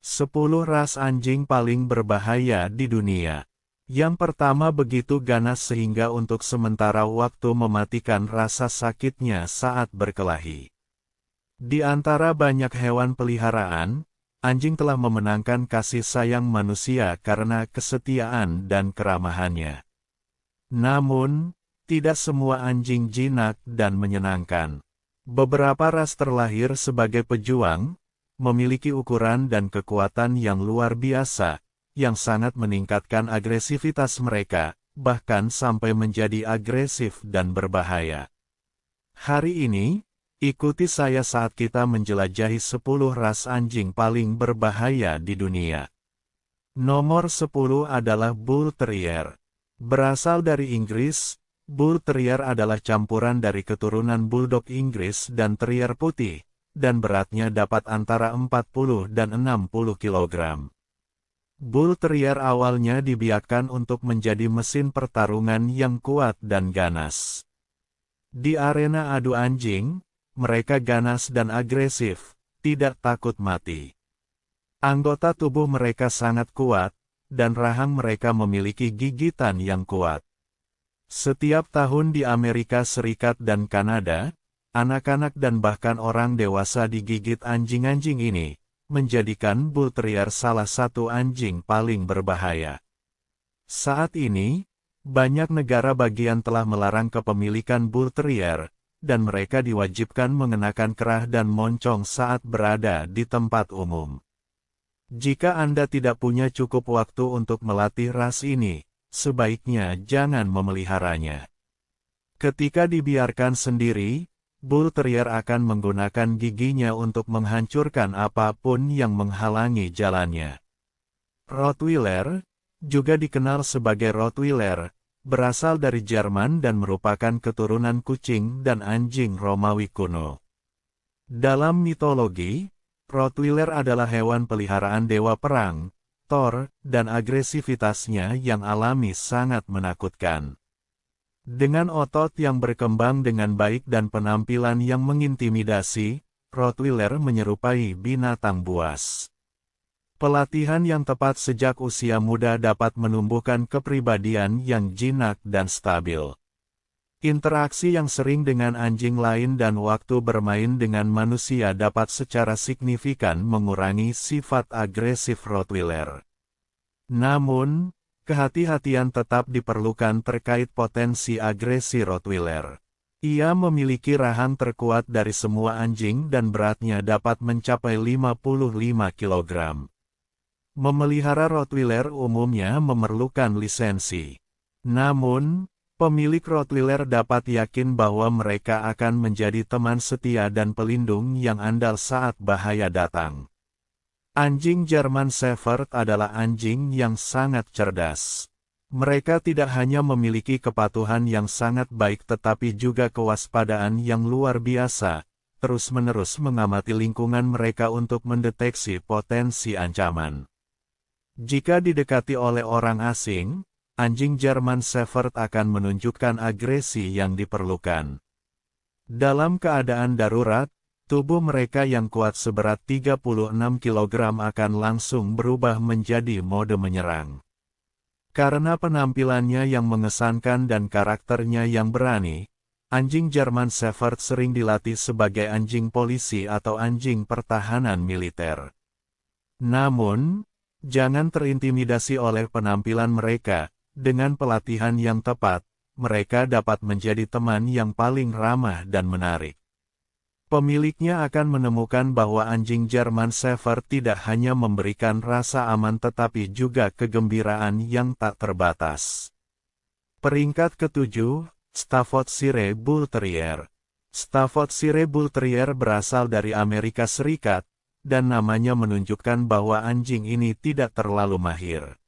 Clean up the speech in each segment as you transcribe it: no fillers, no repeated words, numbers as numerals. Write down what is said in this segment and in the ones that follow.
10 ras anjing paling berbahaya di dunia. Yang pertama begitu ganas sehingga untuk sementara waktu mematikan rasa sakitnya saat berkelahi. Di antara banyak hewan peliharaan, anjing telah memenangkan kasih sayang manusia karena kesetiaan dan keramahannya. Namun, tidak semua anjing jinak dan menyenangkan. Beberapa ras terlahir sebagai pejuang, memiliki ukuran dan kekuatan yang luar biasa, yang sangat meningkatkan agresivitas mereka, bahkan sampai menjadi agresif dan berbahaya. Hari ini, ikuti saya saat kita menjelajahi 10 ras anjing paling berbahaya di dunia. Nomor 10 adalah Bull Terrier. Berasal dari Inggris, Bull Terrier adalah campuran dari keturunan Bulldog Inggris dan Terrier putih, dan beratnya dapat antara 40 dan 60 kg. Bull Terrier awalnya dibiarkan untuk menjadi mesin pertarungan yang kuat dan ganas. Di arena adu anjing, mereka ganas dan agresif, tidak takut mati. Anggota tubuh mereka sangat kuat, dan rahang mereka memiliki gigitan yang kuat. Setiap tahun di Amerika Serikat dan Kanada, anak-anak dan bahkan orang dewasa digigit anjing-anjing ini, menjadikan Bull Terrier salah satu anjing paling berbahaya. Saat ini, banyak negara bagian telah melarang kepemilikan Bull Terrier, dan mereka diwajibkan mengenakan kerah dan moncong saat berada di tempat umum. Jika Anda tidak punya cukup waktu untuk melatih ras ini, sebaiknya jangan memeliharanya. Ketika dibiarkan sendiri, Bull Terrier akan menggunakan giginya untuk menghancurkan apapun yang menghalangi jalannya. Rottweiler, juga dikenal sebagai Rottweiler, berasal dari Jerman dan merupakan keturunan kucing dan anjing Romawi kuno. Dalam mitologi, Rottweiler adalah hewan peliharaan dewa perang, Thor, dan agresivitasnya yang alami sangat menakutkan. Dengan otot yang berkembang dengan baik dan penampilan yang mengintimidasi, Rottweiler menyerupai binatang buas. Pelatihan yang tepat sejak usia muda dapat menumbuhkan kepribadian yang jinak dan stabil. Interaksi yang sering dengan anjing lain dan waktu bermain dengan manusia dapat secara signifikan mengurangi sifat agresif Rottweiler. Namun, kehati-hatian tetap diperlukan terkait potensi agresi Rottweiler. Ia memiliki rahang terkuat dari semua anjing dan beratnya dapat mencapai 55 kg. Memelihara Rottweiler umumnya memerlukan lisensi. Namun, pemilik Rottweiler dapat yakin bahwa mereka akan menjadi teman setia dan pelindung yang andal saat bahaya datang. Anjing German Shepherd adalah anjing yang sangat cerdas. Mereka tidak hanya memiliki kepatuhan yang sangat baik tetapi juga kewaspadaan yang luar biasa, terus-menerus mengamati lingkungan mereka untuk mendeteksi potensi ancaman. Jika didekati oleh orang asing, anjing German Shepherd akan menunjukkan agresi yang diperlukan. Dalam keadaan darurat, tubuh mereka yang kuat seberat 36 kg akan langsung berubah menjadi mode menyerang. Karena penampilannya yang mengesankan dan karakternya yang berani, anjing German Shepherd sering dilatih sebagai anjing polisi atau anjing pertahanan militer. Namun, jangan terintimidasi oleh penampilan mereka. Dengan pelatihan yang tepat, mereka dapat menjadi teman yang paling ramah dan menarik. Pemiliknya akan menemukan bahwa anjing German Shepherd tidak hanya memberikan rasa aman tetapi juga kegembiraan yang tak terbatas. Peringkat ke-7, Staffordshire Bull Terrier. Staffordshire Bull Terrier berasal dari Amerika Serikat, dan namanya menunjukkan bahwa anjing ini tidak terlalu mahir.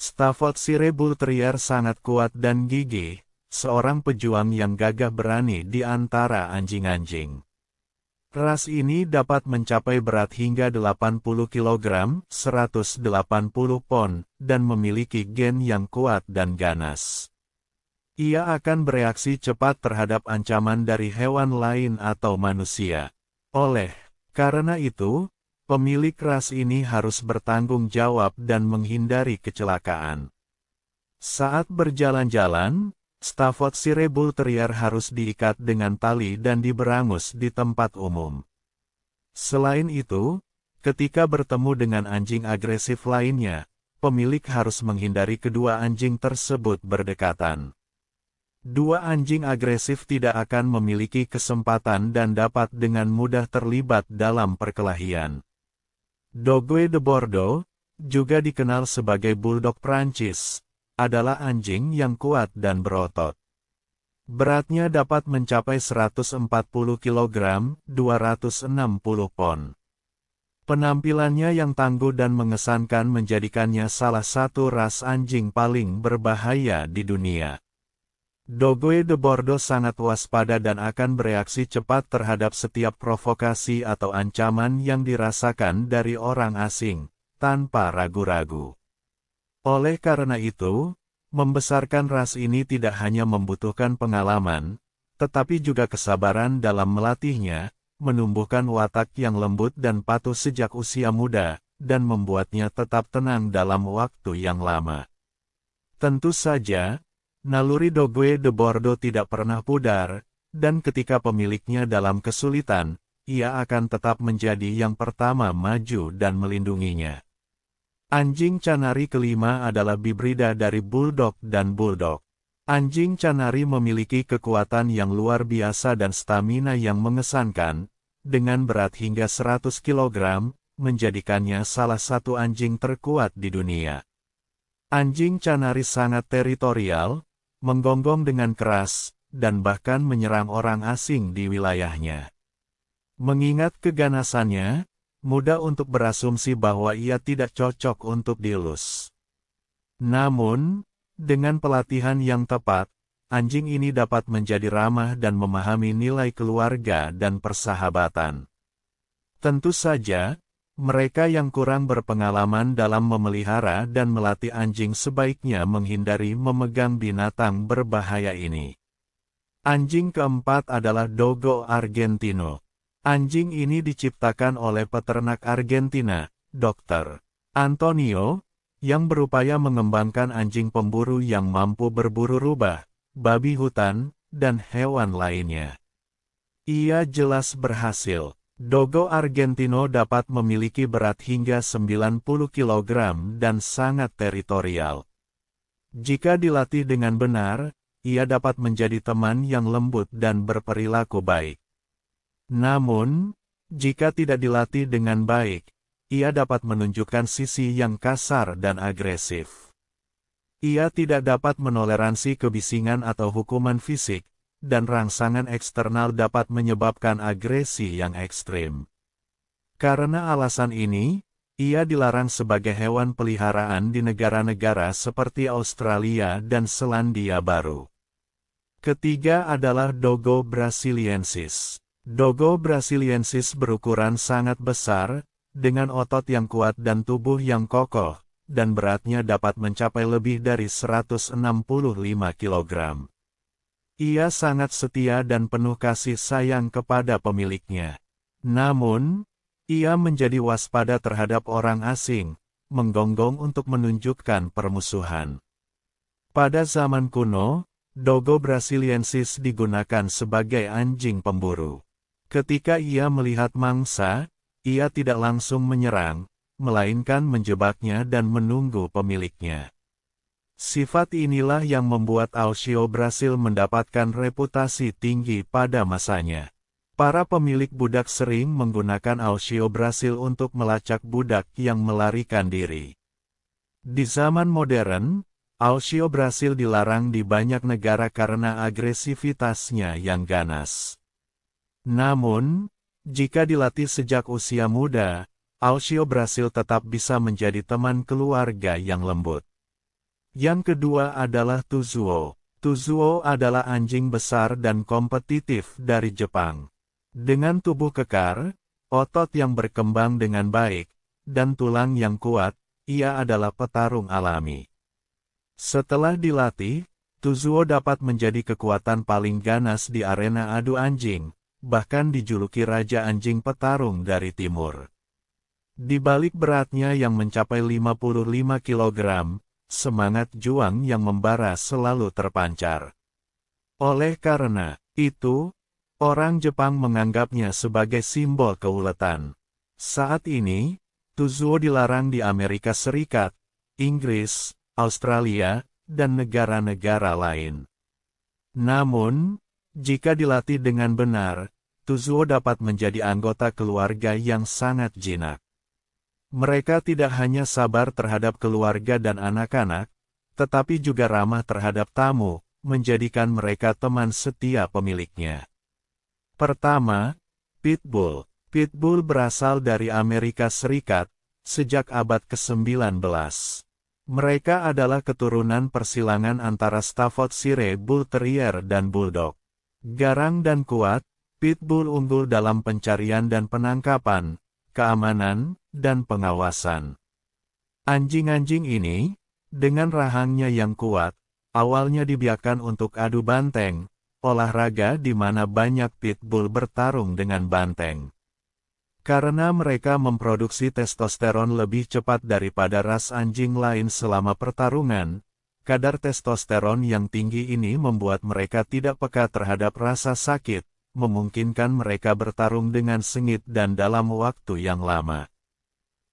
Staffordshire Bull Terrier sangat kuat dan gigih, seorang pejuang yang gagah berani di antara anjing-anjing. Ras ini dapat mencapai berat hingga 80 kg, 180 pon, dan memiliki gen yang kuat dan ganas. Ia akan bereaksi cepat terhadap ancaman dari hewan lain atau manusia. Karena itu, Pemilik ras ini harus bertanggung jawab dan menghindari kecelakaan. Saat berjalan-jalan, Staffordshire Bull Terrier harus diikat dengan tali dan diberangus di tempat umum. Selain itu, ketika bertemu dengan anjing agresif lainnya, pemilik harus menghindari kedua anjing tersebut berdekatan. Dua anjing agresif tidak akan memiliki kesempatan dan dapat dengan mudah terlibat dalam perkelahian. Dogue de Bordeaux, juga dikenal sebagai Bulldog Prancis, adalah anjing yang kuat dan berotot. Beratnya dapat mencapai 140 kg, 260 pon. Penampilannya yang tangguh dan mengesankan menjadikannya salah satu ras anjing paling berbahaya di dunia. Dogue de Bordeaux sangat waspada dan akan bereaksi cepat terhadap setiap provokasi atau ancaman yang dirasakan dari orang asing, tanpa ragu-ragu. Oleh karena itu, membesarkan ras ini tidak hanya membutuhkan pengalaman, tetapi juga kesabaran dalam melatihnya, menumbuhkan watak yang lembut dan patuh sejak usia muda, dan membuatnya tetap tenang dalam waktu yang lama. Tentu saja, naluri Dogue de Bordeaux tidak pernah pudar, dan ketika pemiliknya dalam kesulitan, ia akan tetap menjadi yang pertama maju dan melindunginya. Anjing Canari kelima adalah bibrida dari Bulldog dan Bulldog. Anjing Canari memiliki kekuatan yang luar biasa dan stamina yang mengesankan, dengan berat hingga 100 kg, menjadikannya salah satu anjing terkuat di dunia. Anjing Canari sangat teritorial, menggonggong dengan keras, dan bahkan menyerang orang asing di wilayahnya. Mengingat keganasannya, mudah untuk berasumsi bahwa ia tidak cocok untuk dielus. Namun, dengan pelatihan yang tepat, anjing ini dapat menjadi ramah dan memahami nilai keluarga dan persahabatan. Tentu saja, mereka yang kurang berpengalaman dalam memelihara dan melatih anjing sebaiknya menghindari memegang binatang berbahaya ini. Anjing keempat adalah Dogo Argentino. Anjing ini diciptakan oleh peternak Argentina, Dr. Antonio, yang berupaya mengembangkan anjing pemburu yang mampu berburu rubah, babi hutan, dan hewan lainnya. Ia jelas berhasil. Dogo Argentino dapat memiliki berat hingga 90 kg dan sangat teritorial. Jika dilatih dengan benar, ia dapat menjadi teman yang lembut dan berperilaku baik. Namun, jika tidak dilatih dengan baik, ia dapat menunjukkan sisi yang kasar dan agresif. Ia tidak dapat menoleransi kebisingan atau hukuman fisik, dan rangsangan eksternal dapat menyebabkan agresi yang ekstrim. Karena alasan ini, ia dilarang sebagai hewan peliharaan di negara-negara seperti Australia dan Selandia Baru. Ketiga adalah Dogo Brasiliensis. Dogo Brasiliensis berukuran sangat besar, dengan otot yang kuat dan tubuh yang kokoh, dan beratnya dapat mencapai lebih dari 165 kg. Ia sangat setia dan penuh kasih sayang kepada pemiliknya. Namun, ia menjadi waspada terhadap orang asing, menggonggong untuk menunjukkan permusuhan. Pada zaman kuno, Dogo Brasiliensis digunakan sebagai anjing pemburu. Ketika ia melihat mangsa, ia tidak langsung menyerang, melainkan menjebaknya dan menunggu pemiliknya. Sifat inilah yang membuat Aussie Brasil mendapatkan reputasi tinggi pada masanya. Para pemilik budak sering menggunakan Aussie Brasil untuk melacak budak yang melarikan diri. Di zaman modern, Aussie Brasil dilarang di banyak negara karena agresivitasnya yang ganas. Namun, jika dilatih sejak usia muda, Aussie Brasil tetap bisa menjadi teman keluarga yang lembut. Yang kedua adalah Tuzuo. Tuzuo adalah anjing besar dan kompetitif dari Jepang. Dengan tubuh kekar, otot yang berkembang dengan baik, dan tulang yang kuat, ia adalah petarung alami. Setelah dilatih, Tuzuo dapat menjadi kekuatan paling ganas di arena adu anjing, bahkan dijuluki Raja Anjing Petarung dari Timur. Di balik beratnya yang mencapai 55 kg, semangat juang yang membara selalu terpancar. Oleh karena itu, orang Jepang menganggapnya sebagai simbol keuletan. Saat ini, Tuzuo dilarang di Amerika Serikat, Inggris, Australia, dan negara-negara lain. Namun, jika dilatih dengan benar, Tuzuo dapat menjadi anggota keluarga yang sangat jinak. Mereka tidak hanya sabar terhadap keluarga dan anak-anak, tetapi juga ramah terhadap tamu, menjadikan mereka teman setia pemiliknya. Pertama, Pitbull. Pitbull berasal dari Amerika Serikat, sejak abad ke-19. Mereka adalah keturunan persilangan antara Staffordshire Bull Terrier dan Bulldog. Garang dan kuat, Pitbull unggul dalam pencarian dan penangkapan, keamanan, dan pengawasan. Anjing-anjing ini, dengan rahangnya yang kuat, awalnya dibiarkan untuk adu banteng, olahraga di mana banyak pitbull bertarung dengan banteng. Karena mereka memproduksi testosteron lebih cepat daripada ras anjing lain selama pertarungan, kadar testosteron yang tinggi ini membuat mereka tidak peka terhadap rasa sakit, memungkinkan mereka bertarung dengan sengit dan dalam waktu yang lama.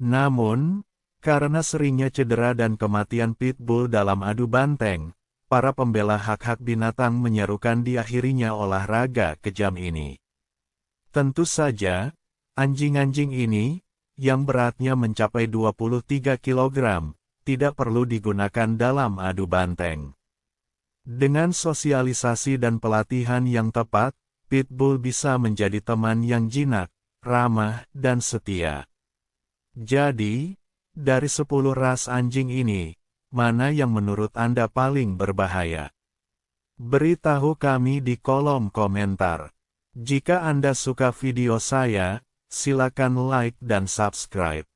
Namun, karena seringnya cedera dan kematian pitbull dalam adu banteng, para pembela hak-hak binatang menyerukan diakhirinya olahraga kejam ini. Tentu saja, anjing-anjing ini, yang beratnya mencapai 23 kg, tidak perlu digunakan dalam adu banteng. Dengan sosialisasi dan pelatihan yang tepat, Pitbull bisa menjadi teman yang jinak, ramah, dan setia. Jadi, dari 10 ras anjing ini, mana yang menurut Anda paling berbahaya? Beritahu kami di kolom komentar. Jika Anda suka video saya, silakan like dan subscribe.